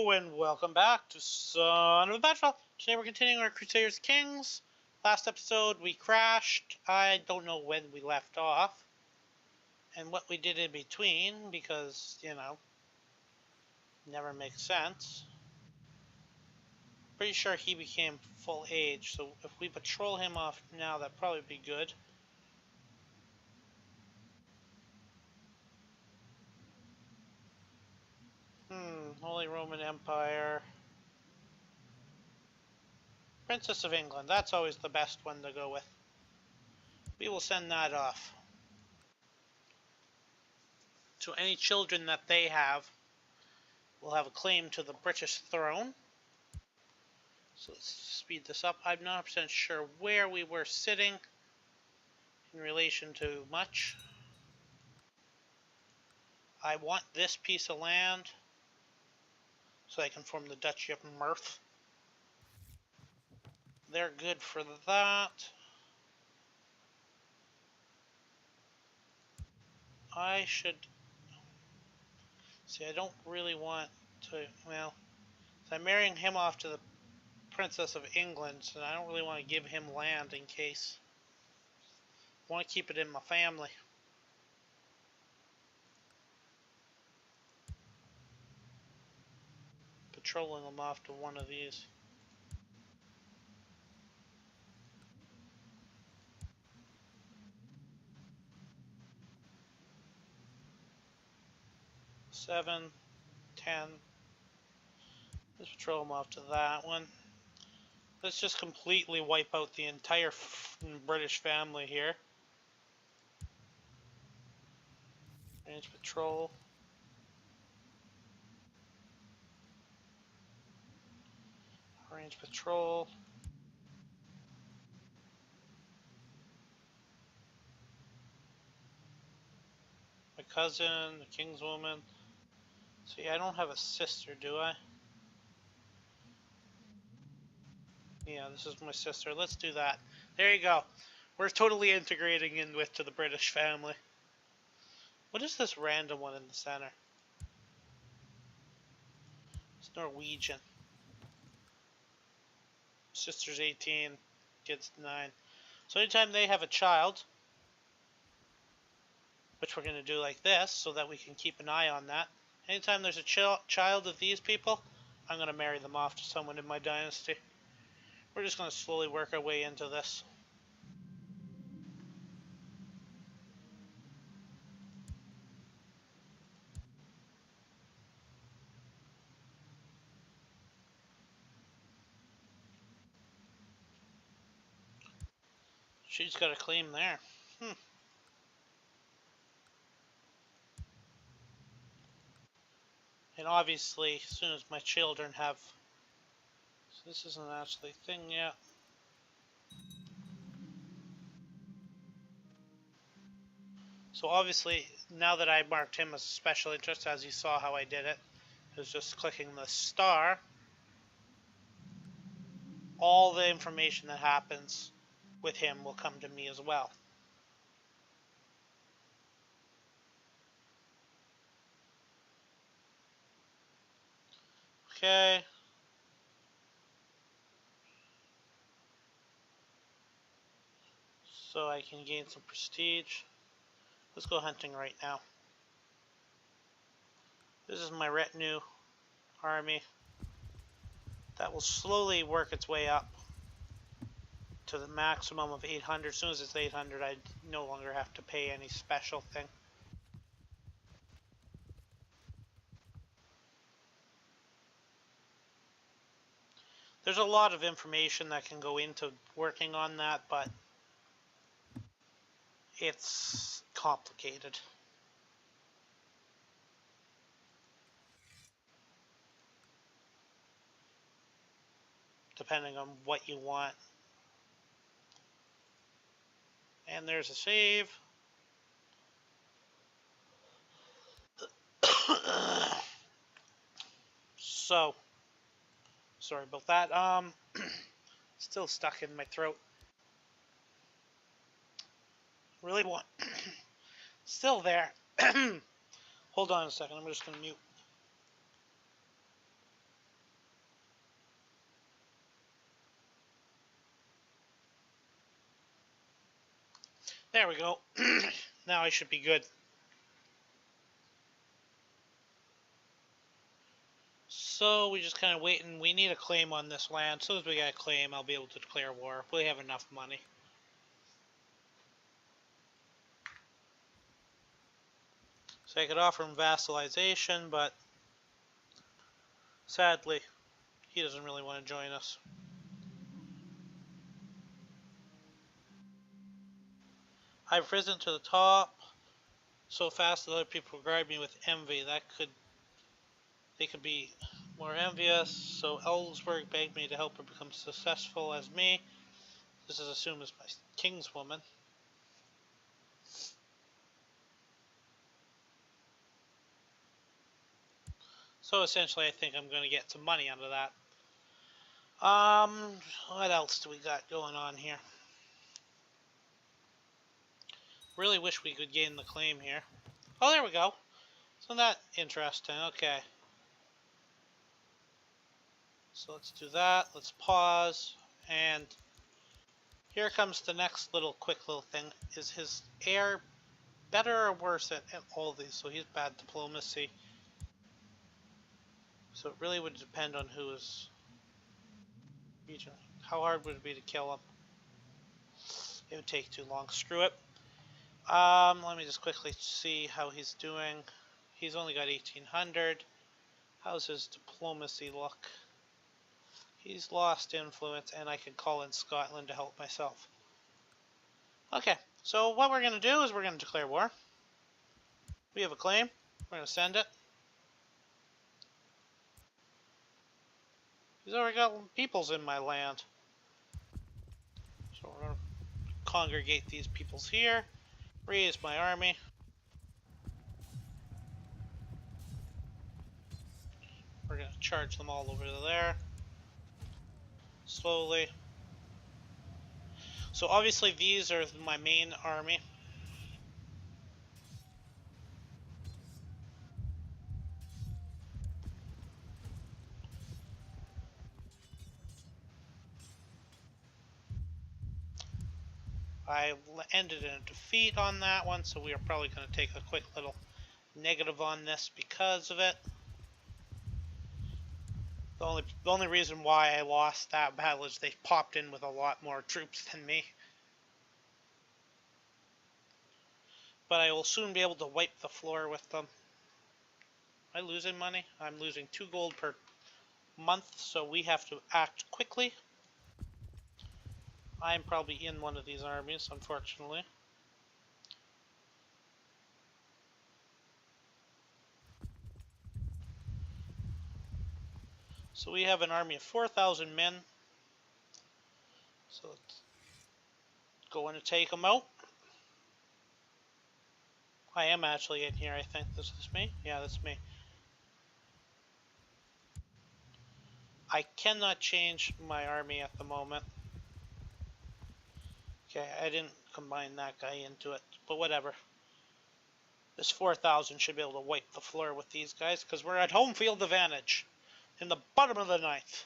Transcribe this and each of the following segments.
And welcome back to Son of a Battlefield. Today we're continuing our Crusaders Kings. Last episode we crashed. I don't know when we left off and what we did in between because, never makes sense. Pretty sure he became full age, so if we patrol him off now, that'd probably be good. Holy Roman Empire. Princess of England, that's always the best one to go with. We will send that off. So any children that they have will have a claim to the British throne. So let's speed this up. I'm not 100% sure where we were sitting in relation to much. I want this piece of land so I can form the Duchy of Meath. They're good for that. I should... See, I don't really want to... Well, so I'm marrying him off to the Princess of England, so I don't really want to give him land in case. I want to keep it in my family. Patrolling them off to one of these. Seven, 10. Let's patrol them off to that one. Let's just completely wipe out the entire British family here. Range patrol. Range patrol. My cousin, the kingswoman. See, I don't have a sister, do I? Yeah, this is my sister. Let's do that. There you go. We're totally integrating in to the British family. What is this random one in the center? It's Norwegian. Sister's 18, kid's 9. So anytime they have a child, which we're going to do like this so that we can keep an eye on that. Anytime there's a child of these people, I'm going to marry them off to someone in my dynasty. We're just going to slowly work our way into this. She's got a claim there. And obviously, as soon as my children have... So this isn't actually a thing yet. So obviously, now that I marked him as a special interest, as you saw how I did it, I was just clicking the star. All the information that happens with him will come to me as well. Okay. So I can gain some prestige. Let's go hunting right now. This is my retinue army. That will slowly work its way up to the maximum of 800. As soon as it's 800, I no longer have to pay any special thing. There's a lot of information that can go into working on that, but it's complicated. Depending on what you want. And there's a save. So, sorry about that. Still stuck in my throat. Really want... Still there. Hold on a second, I'm just going to mute. There we go. Now I should be good. So we just kind of wait, and we need a claim on this land. As soon as we get a claim, I'll be able to declare war. We have enough money. So I could offer him vassalization, but sadly, he doesn't really want to join us. I've risen to the top so fast that other people regard me with envy. They could be more envious. So Ellsberg begged me to help her become successful as me. This is assumed as my kingswoman. So essentially, I think I'm going to get some money out of that. What else do we got going on here? Really wish we could gain the claim here. Oh, there we go. Isn't that interesting? Okay. So let's do that. Let's pause. And here comes the next quick little thing. Is his heir better or worse at all these? So he's bad diplomacy. So it really would depend on who is region. How hard would it be to kill him? It would take too long. Screw it. Let me just quickly see how he's doing. He's only got 1800. How's his diplomacy look? He's lost influence, and I can call in Scotland to help myself. Okay, so what we're going to do is we're going to declare war. We have a claim. We're going to send it. He's already got peoples in my land. So we're going to congregate these peoples here. Raise my army. We're going to charge them all over to there. Slowly. So obviously these are my main army. I ended in a defeat on that one, so we are probably going to take a quick little negative on this because of it. The only reason why I lost that battle is they popped in with a lot more troops than me. But I will soon be able to wipe the floor with them. Am I losing money? I'm losing 2 gold per month, so we have to act quickly. I'm probably in one of these armies, unfortunately. So we have an army of 4,000 men. So let's go in and take them out. I am actually in here, I think. This is me? Yeah, that's me. I cannot change my army at the moment. Okay, I didn't combine that guy into it, but whatever. This 4,000 should be able to wipe the floor with these guys, because we're at home field advantage in the bottom of the ninth.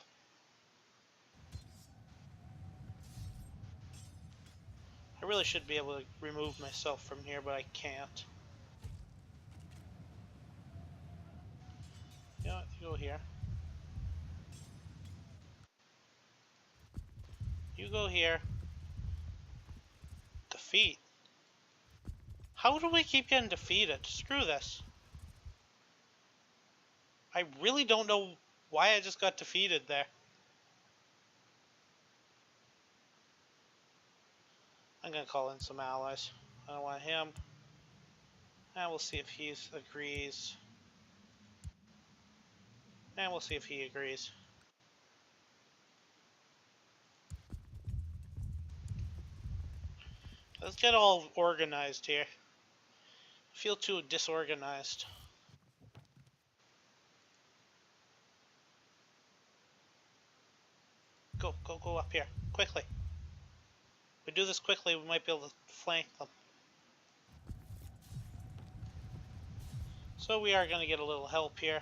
I really should be able to remove myself from here, but I can't. You know what? You go here. You go here. Defeat. How do we keep getting defeated? Screw this. I really don't know why I just got defeated there. I'm gonna call in some allies. I don't want him. And we'll see if he agrees. And we'll see if he agrees. Let's get all organized here. I feel too disorganized. Go, go, go up here. Quickly. If we do this quickly, we might be able to flank them. So we are going to get a little help here.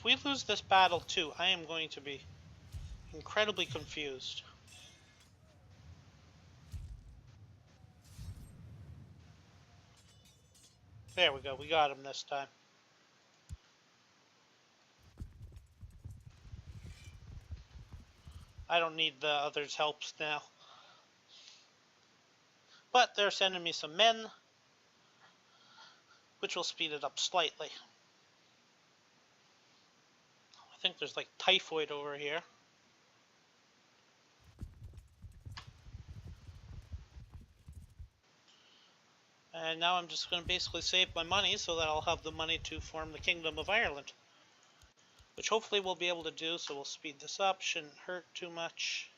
If we lose this battle too, I am going to be incredibly confused. There we go, we got him this time. I don't need the others' helps now. But they're sending me some men, which will speed it up slightly. I think there's like typhoid over here. And now I'm just going to basically save my money so that I'll have the money to form the Kingdom of Ireland. Which hopefully we'll be able to do, so we'll speed this up. Shouldn't hurt too much.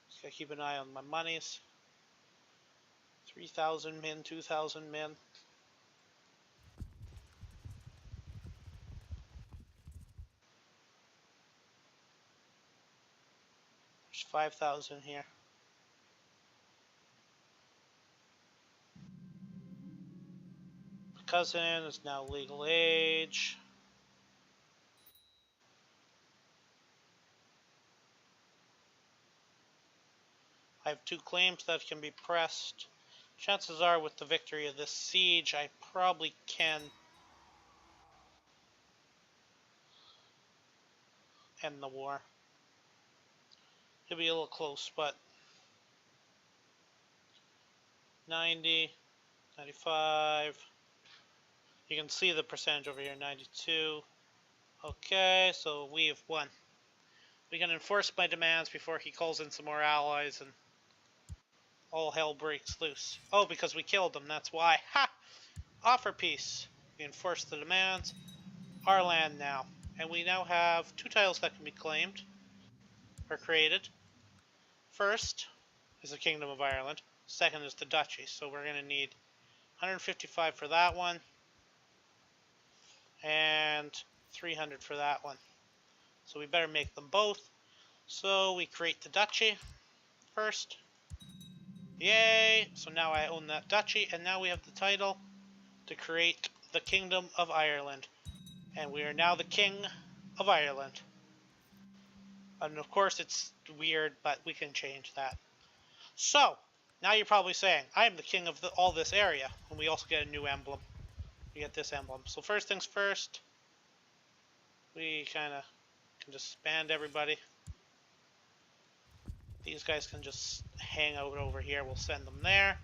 Just gotta keep an eye on my monies. 3,000 min, 2,000 min. There's 5,000 here. My cousin is now legal age. I have 2 claims that can be pressed. Chances are with the victory of this siege, I probably can end the war. It'll be a little close, but 90, 95. You can see the percentage over here, 92. Okay, so we have won. We can enforce my demands before he calls in some more allies and all hell breaks loose. Oh, because we killed them, that's why. Ha! Offer peace. We enforce the demands. Our land now. And we now have 2 titles that can be claimed or created. First is the Kingdom of Ireland. Second is the Duchy. So we're going to need 155 for that one and 300 for that one. So we better make them both. So we create the Duchy first. Yay! So now I own that Duchy, and now we have the title to create the Kingdom of Ireland. And we are now the King of Ireland. And of course it's weird, but we can change that. So, now you're probably saying, I am the king of all this area. And we also get a new emblem. We get this emblem. So first things first, we kind of can just band everybody. These guys can just hang out over here. We'll send them there.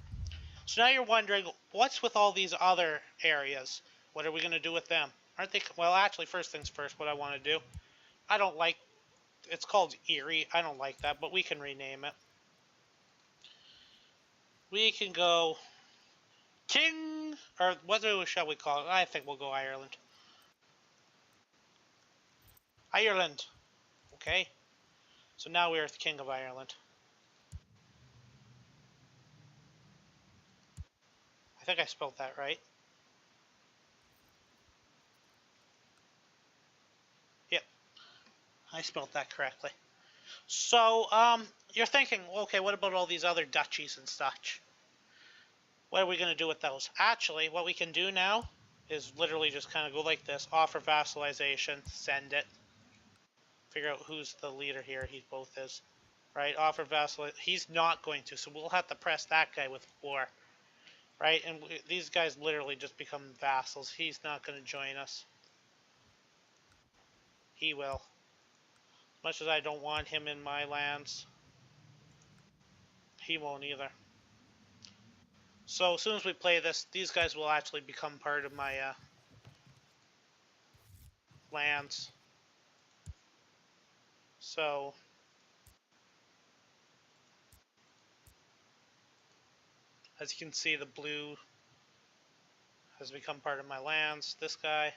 So now you're wondering, what's with all these other areas? What are we going to do with them? Aren't they? Well, actually, first things first, what I want to do. I don't like, it's called Erie. I don't like that, but we can rename it. We can go King, or what shall we call it? I think we'll go Ireland. Ireland. Okay. So now we are the King of Ireland. I think I spelled that right. Yep. I spelled that correctly. So, you're thinking, okay, what about all these other duchies and such? What are we going to do with those? Actually, what we can do now is literally just kind of go like this, offer vassalization, send it. Figure out who's the leader here, he both is. Right, offer vassalization, he's not going to, so we'll have to press that guy with war. Right, and these guys literally just become vassals. He's not going to join us. He will. As much as I don't want him in my lands, he won't either. So as soon as we play this, these guys will actually become part of my lands. So as you can see, the blue has become part of my lands. This guy.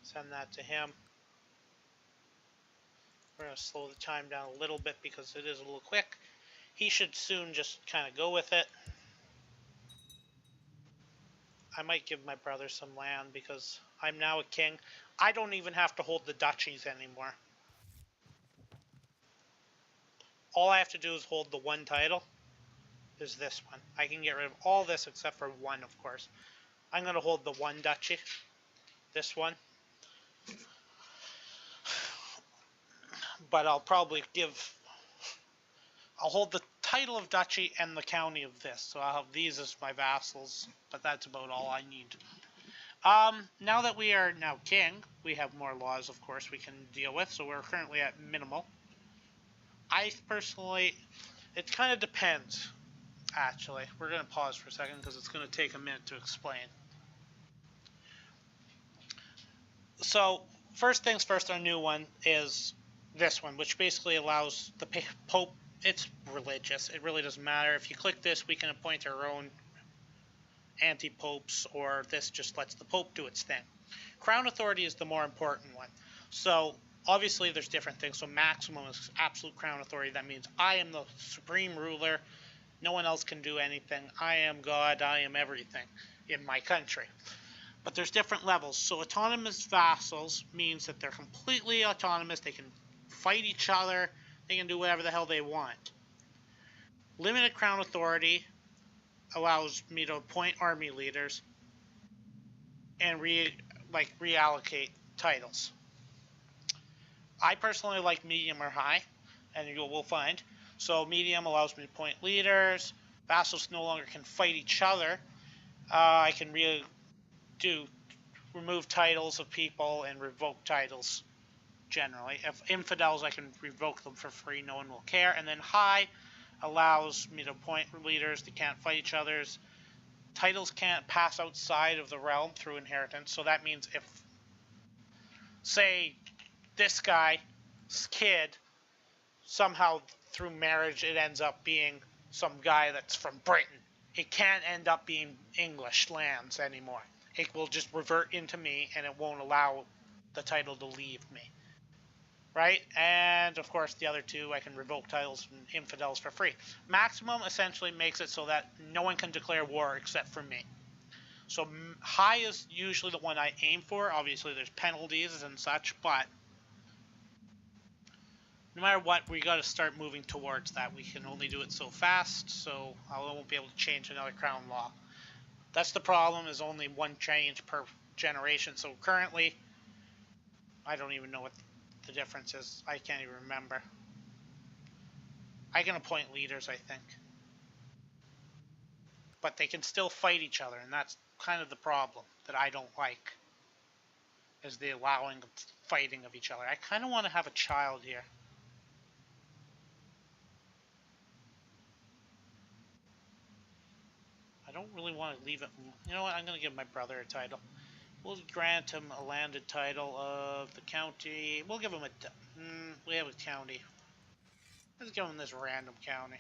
Send that to him. We're going to slow the time down a little bit because it is a little quick. He should soon just kind of go with it. I might give my brother some land because I'm now a king. I don't even have to hold the duchies anymore. All I have to do is hold the one title. is this one. I can get rid of all this except for one, of course. I'm going to hold the one duchy, this one. But I'll hold the title of duchy and the county of this. So I'll have these as my vassals, but that's about all I need. Now that we are now king, we have more laws, of course, we can deal with. So we're currently at minimal. I personally, it kind of depends, actually. We're going to pause for a second because it's going to take a minute to explain. So, first things first, our new one is this one, which basically allows the Pope, it's religious, it really doesn't matter. If you click this, we can appoint our own anti-popes, or this just lets the Pope do its thing. Crown authority is the more important one. So, obviously there's different things. So maximum is absolute crown authority. That means I am the supreme ruler. No one else can do anything. I am God. I am everything in my country. But there's different levels. So autonomous vassals means that they're completely autonomous. They can fight each other. They can do whatever the hell they want. Limited crown authority allows me to appoint army leaders and reallocate titles. I personally like medium or high, and you will find. So medium allows me to appoint leaders. Vassals no longer can fight each other. I can remove titles of people and revoke titles generally. If infidels, I can revoke them for free. No one will care. And then high allows me to appoint leaders. They can't fight each other's. Titles can't pass outside of the realm through inheritance. So that means if, say, this guy's kid, somehow through marriage it ends up being some guy that's from Britain, it can't end up being English lands anymore. It will just revert into me, and it won't allow the title to leave me. Right? And of course the other two, I can revoke titles from infidels for free. Maximum essentially makes it so that no one can declare war except for me. So high is usually the one I aim for. Obviously there's penalties and such, but no matter what, we got to start moving towards that. We can only do it so fast, so I won't be able to change another crown law. That's the problem, is only one change per generation. So currently, I don't even know what the difference is. I can't even remember. I can appoint leaders, I think. But they can still fight each other, and that's kind of the problem that I don't like, is the allowing of fighting of each other. I kind of want to have a child here. I don't really want to leave it. You know what? I'm going to give my brother a title. We'll grant him a landed title of the county. We'll give him we have a county. Let's give him this random county.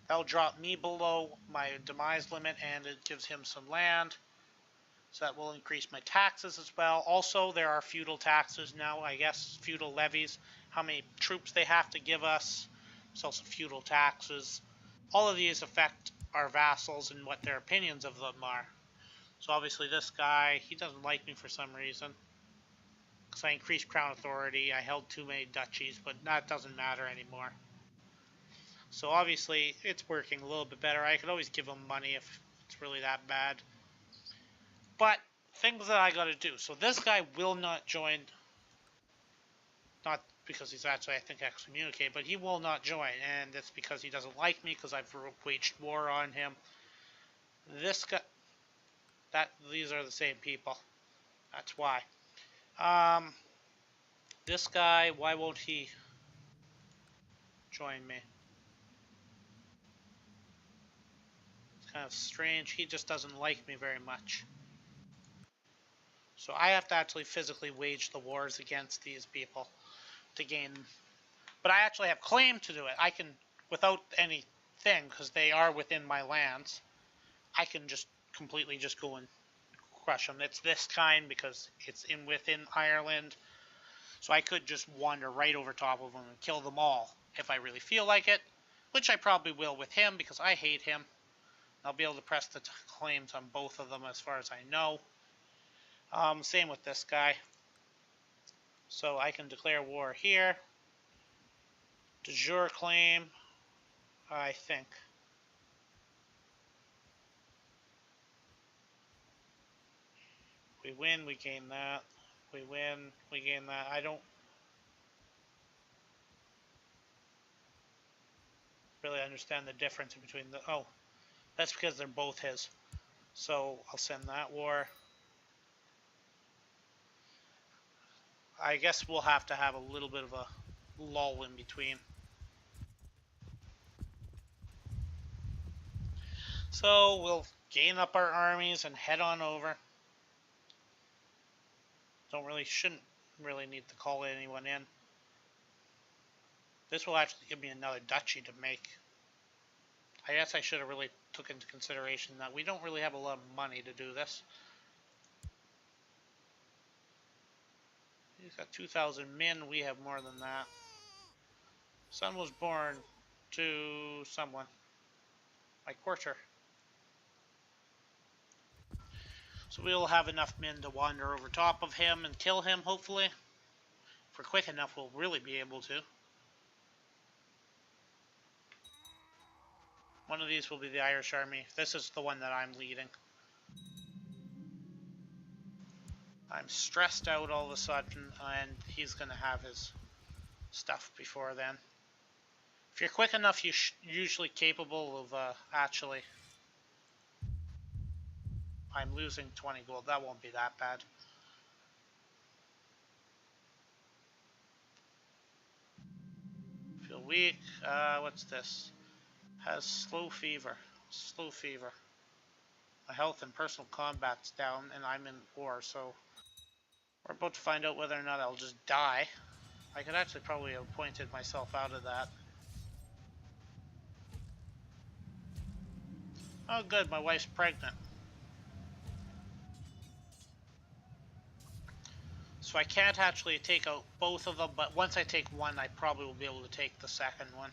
That'll drop me below my demise limit, and it gives him some land. So that will increase my taxes as well. Also, there are feudal taxes now, I guess, feudal levies. How many troops they have to give us. There's also feudal taxes. All of these affect our vassals and what their opinions of them are. So obviously this guy, he doesn't like me for some reason. Because I increased crown authority, I held too many duchies, but that doesn't matter anymore. So obviously it's working a little bit better. I could always give him money if it's really that bad. But things that I gotta do. So this guy will not join, not because he's actually, I think, excommunicated, but he will not join, and it's because he doesn't like me, because I've waged war on him. This guy, these are the same people. That's why. This guy, why won't he join me? It's kind of strange. He just doesn't like me very much. So I have to actually physically wage the wars against these people to gain. But I actually have claim to do it. I can, without anything, because they are within my lands, I can just completely just go and crush them. It's this kind because it's within Ireland. So I could just wander right over top of them and kill them all if I really feel like it, which I probably will with him because I hate him. I'll be able to press the claims on both of them as far as I know. Same with this guy. So I can declare war here. De jure claim, I think. We win, we gain that. We win, we gain that. I don't really understand the difference between the... Oh, that's because they're both his. So I'll send that war. I guess we'll have to have a little bit of a lull in between. So we'll gain up our armies and head on over. Shouldn't really need to call anyone in. This will actually give me another duchy to make. I guess I should have really took into consideration that we don't really have a lot of money to do this. He's got 2,000 men, we have more than that. Son was born to someone. My courtier. So we'll have enough men to wander over top of him and kill him, hopefully. If we're quick enough, we'll really be able to. One of these will be the Irish army. This is the one that I'm leading. I'm stressed out all of a sudden, and he's going to have his stuff before then. If you're quick enough, you're usually capable of actually... I'm losing 20 gold. That won't be that bad. Feel weak. What's this? Has slow fever. Slow fever. My health and personal combat's down, and I'm in war, so we're about to find out whether or not I'll just die. I could actually probably have pointed myself out of that. Oh good, my wife's pregnant. So I can't actually take out both of them, but once I take one, I probably will be able to take the second one.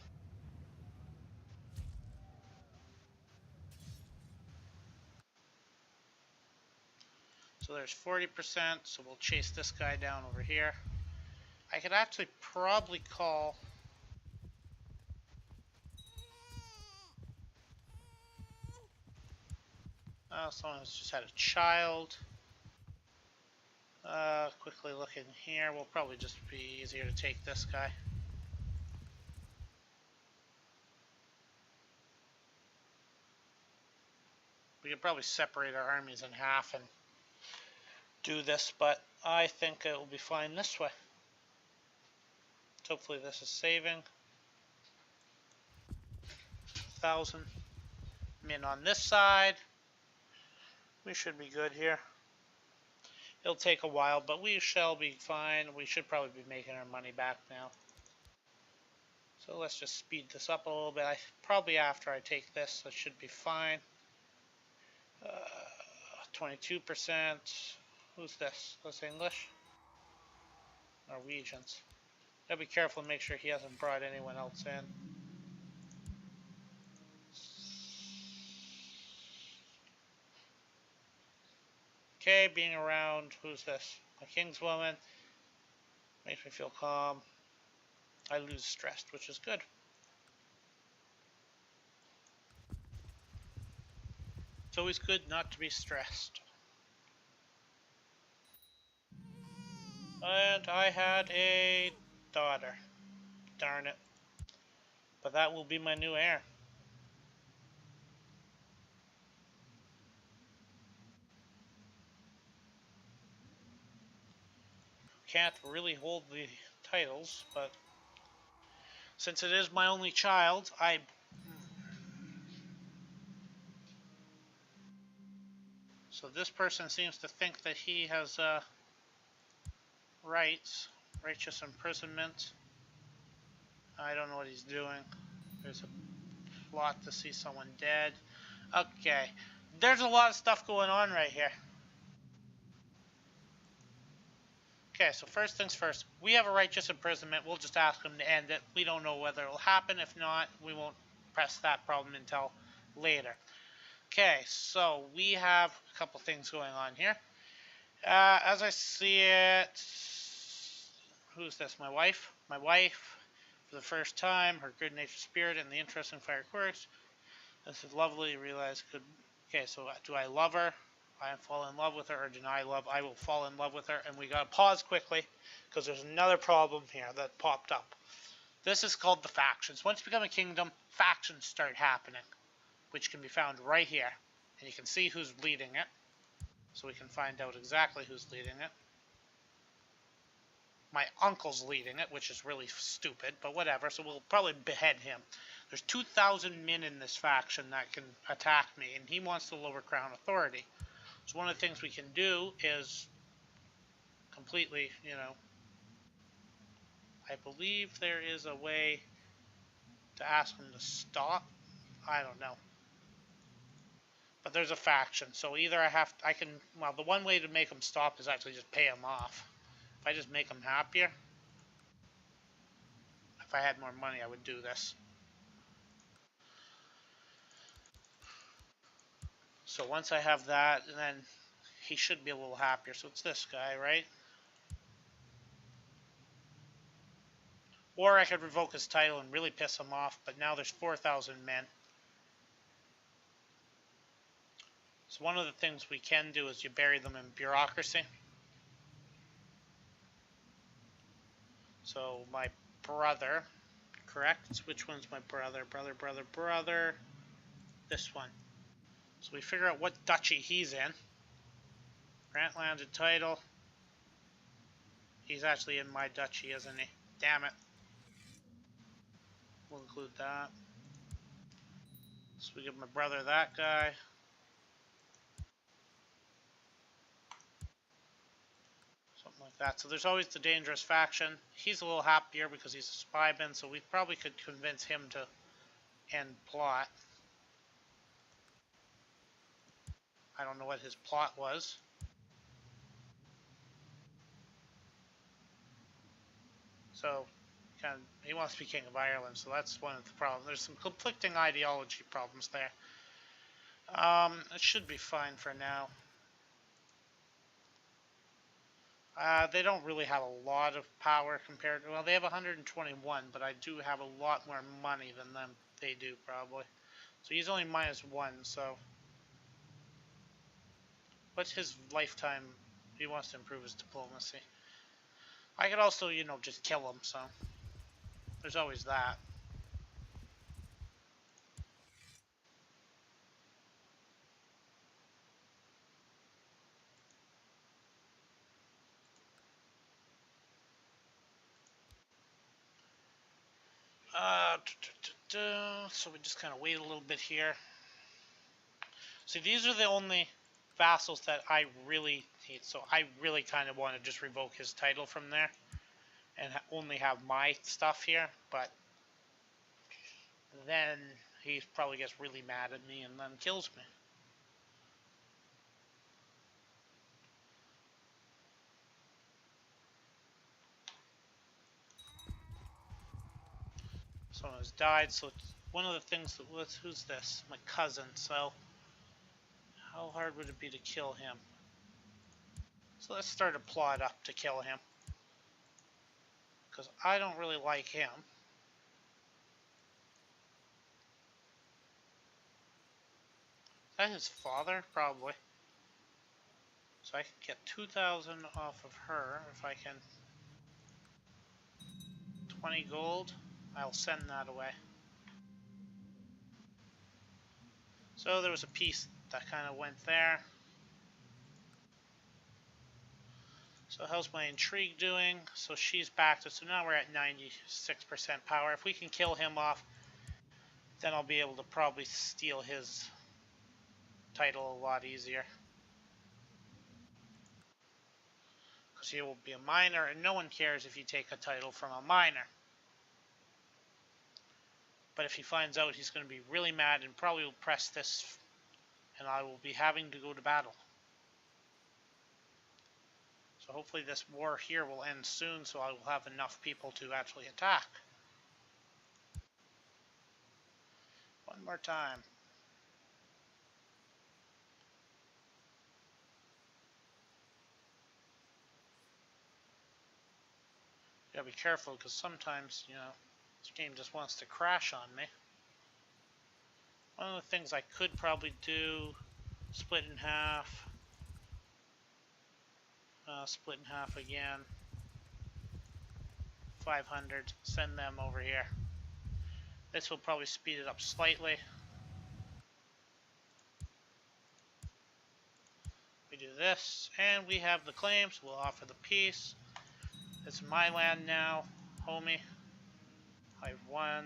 So there's 40%, so we'll chase this guy down over here. I could actually probably call... someone has just had a child. Quickly looking here, will probably just be easier to take this guy. We could probably separate our armies in half and do this, but I think it will be fine this way. So hopefully this is saving. 1,000 men on this side. We should be good here. It'll take a while, but we shall be fine. We should probably be making our money back now. So let's just speed this up a little bit. Probably after I take this, that should be fine. 22%. Who's this? That's English? Norwegians. Gotta be careful and make sure he hasn't brought anyone else in. Okay, being around. Who's this? A kingswoman. Makes me feel calm. I lose stressed, which is good. It's always good not to be stressed. And I had a daughter. Darn it. But that will be my new heir. Can't really hold the titles, but since it is my only child, So this person seems to think that he has rights. Righteous imprisonment. I don't know what he's doing. There's a plot to see someone dead. Okay. There's a lot of stuff going on right here. Okay, so first things first. We have a righteous imprisonment. We'll just ask him to end it. We don't know whether it will happen. If not, we won't press that problem until later. Okay, so we have a couple things going on here. As I see it, who's this? My wife? My wife, for the first time, her good-natured spirit and the interesting fire quirks. This is lovely. Realize could. Okay, so do I love her? I fall in love with her, or deny love? I will fall in love with her. And we gotta pause quickly because there's another problem here that popped up. This is called the factions. Once you become a kingdom, factions start happening, which can be found right here, and you can see who's leading it. So we can find out exactly who's leading it. My uncle's leading it, which is really stupid, but whatever, so we'll probably behead him. There's 2,000 men in this faction that can attack me, and he wants the lower crown authority. So one of the things we can do is completely, I believe there is a way to ask him to stop. I don't know. But there's a faction, so either well, the one way to make him stop is actually just pay him off. If I just make him happier, if I had more money, I would do this. So once I have that, then he should be a little happier. So it's this guy, right? Or I could revoke his title and really piss him off, but now there's 4,000 men. So one of the things we can do is you bury them in bureaucracy. So my brother, correct? Which one's my brother? Brother. This one. So we figure out what duchy he's in. Grant landed title. He's actually in my duchy, isn't he? Damn it. We'll include that. So we give my brother that guy. Something like that. So there's always the dangerous faction. He's a little happier because he's a spyman, so we probably could convince him to end plot. I don't know what his plot was. So he wants to be King of Ireland, so that's one of the problems. There's some conflicting ideology problems there. It should be fine for now. They don't really have a lot of power compared to, well, they have 121, but I do have a lot more money than them. They do, probably. So he's only -1, so. What's his lifetime? He wants to improve his diplomacy. I could also, just kill him, so. There's always that. So we just kind of wait a little bit here. See, these are the only vassals that I really need. So I really kind of want to just revoke his title from there and only have my stuff here. But then he probably gets really mad at me and then kills me. Someone has died, so one of the things that was, who's this? My cousin, so how hard would it be to kill him? So let's start a plot up to kill him, because I don't really like him. Is that his father? Probably. So I can get 2,000 off of her if I can. 20 gold. I'll send that away. So there was a piece that kind of went there. So how's my intrigue doing? So she's back to, so now we're at 96% power. If we can kill him off, then I'll be able to probably steal his title a lot easier. Because he will be a minor, and no one cares if you take a title from a minor. But if he finds out, he's going to be really mad and probably will press this, and I will be having to go to battle. So hopefully this war here will end soon, so I will have enough people to actually attack. One more time. You gotta be careful, because sometimes, This game just wants to crash on me. One of the things I could probably do, split in half. Split in half again. 500, send them over here. This will probably speed it up slightly. We do this, and we have the claim, so we'll offer the peace. It's my land now, homie. Hive 1.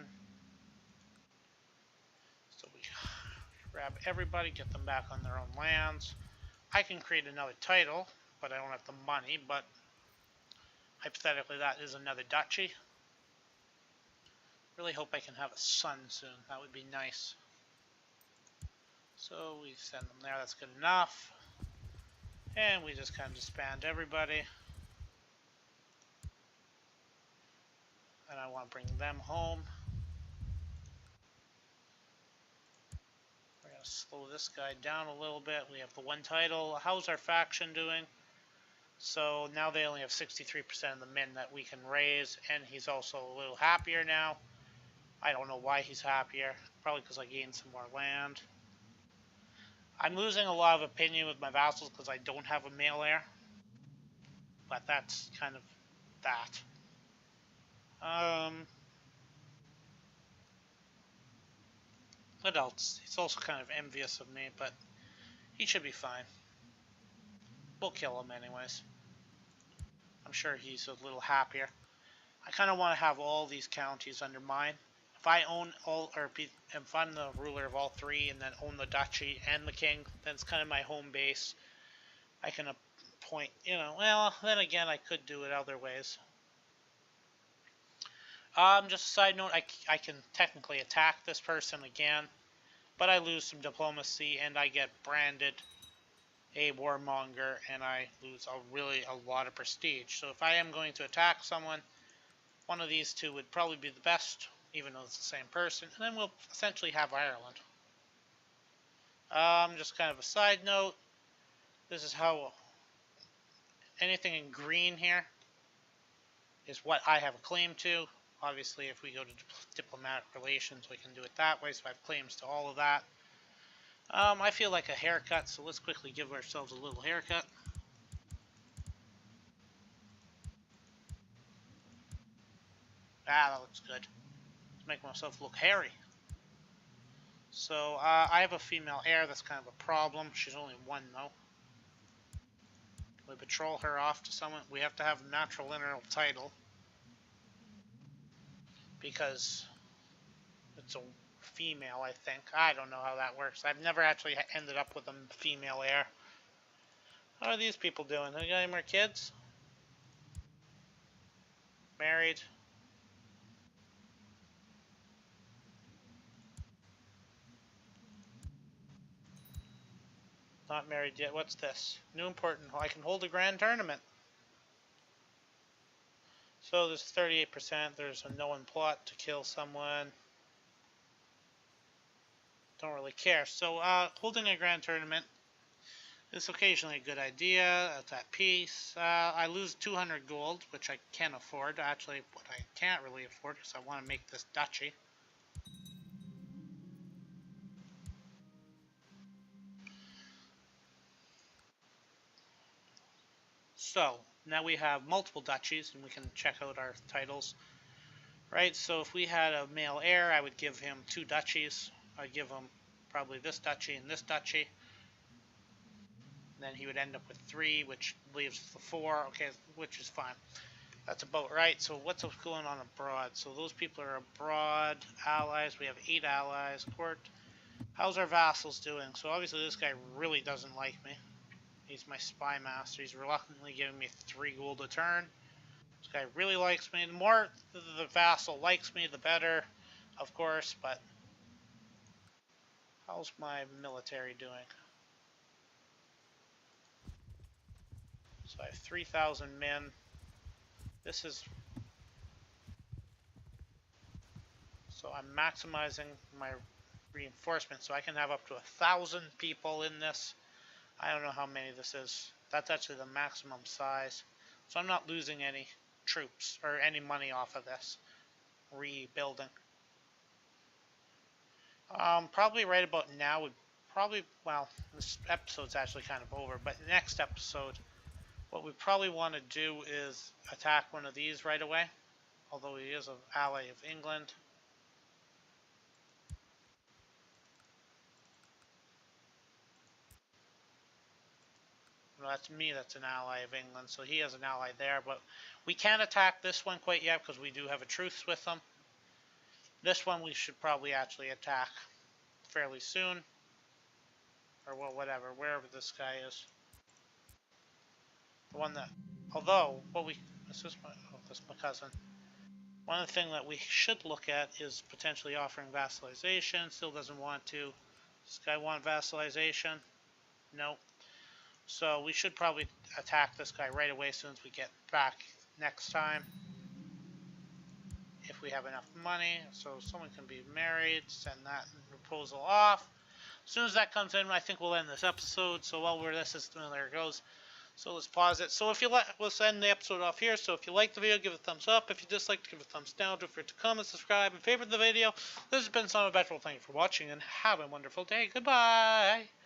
So we grab everybody, get them back on their own lands. I can create another title, but I don't have the money, but hypothetically that is another duchy. Really hope I can have a son soon. That would be nice. So we send them there, that's good enough. And we just kind of disband everybody. And I want to bring them home. We're going to slow this guy down a little bit. We have the one title. How's our faction doing? So now they only have 63% of the men that we can raise, and he's also a little happier now. I don't know why he's happier. Probably because I gained some more land. I'm losing a lot of opinion with my vassals because I don't have a male heir. But that's kind of that. What else? He's also kind of envious of me, but he should be fine. We'll kill him anyways. I'm sure he's a little happier. I kind of want to have all these counties under mine. If I own all, or if I'm the ruler of all three and then own the duchy and the king, then it's kind of my home base. I can appoint, well, then again, I could do it other ways. Just a side note, I can technically attack this person again, but I lose some diplomacy and I get branded a warmonger and I lose a lot of prestige. So if I am going to attack someone, one of these two would probably be the best, even though it's the same person, and then we'll essentially have Ireland. Just kind of a side note, this is how anything in green here is what I have a claim to. Obviously, if we go to diplomatic relations, we can do it that way, so I have claims to all of that. I feel like a haircut, so let's quickly give ourselves a little haircut. That looks good. Let's make myself look hairy. So, I have a female heir, that's kind of a problem. She's only one, though. We patrol her off to someone. We have to have a matrilineal title. Because it's a female, I think. I don't know how that works. I've never actually ended up with a female heir. How are these people doing? Have you got any more kids? Married? Not married yet. What's this? New important. I can hold a grand tournament. So there's 38%. There's a known plot to kill someone. Don't really care. So holding a grand tournament is occasionally a good idea. It's at peace. I lose 200 gold, which I can't afford. Actually, what I can't really afford is I want to make this duchy. So now we have multiple duchies, and we can check out our titles. Right, so if we had a male heir, I would give him 2 duchies. I'd give him probably this duchy and this duchy. And then he would end up with 3, which leaves the 4, okay, which is fine. That's about right. So what's going on abroad? So those people are abroad, allies. We have 8 allies, court. How's our vassals doing? So obviously this guy really doesn't like me. He's my spy master. He's reluctantly giving me 3 gold a turn. This guy really likes me. The more the vassal likes me, the better, of course, but how's my military doing? So I have 3,000 men. This is... So I'm maximizing my reinforcement, so I can have up to 1,000 people in this. I don't know how many this is. That's actually the maximum size. So I'm not losing any troops or any money off of this. rebuilding. Probably right about now would probably, well, this episode's actually kind of over, but next episode, what we probably want to do is attack one of these right away, although he is an ally of England. Well, that's me, that's an ally of England, so he has an ally there, but we can't attack this one quite yet because we do have a truce with them. This one we should probably actually attack fairly soon, or well, whatever, wherever this guy is. The one that, although, what we, this is my, oh, this is my cousin. One thing that we should look at is potentially offering vassalization. Still doesn't want to. Does this guy want vassalization? No. So we should probably attack this guy right away as soon as we get back next time. If we have enough money. So someone can be married. Send that proposal off. As soon as that comes in, I think we'll end this episode. So while we're this, there it goes. So let's pause it. So if you like, let's end the episode off here. So if you like the video, give it a thumbs up. If you dislike, give it a thumbs down. Don't forget to comment, subscribe, and favorite the video. This has been Son of a Veteran. Thank you for watching, and have a wonderful day. Goodbye.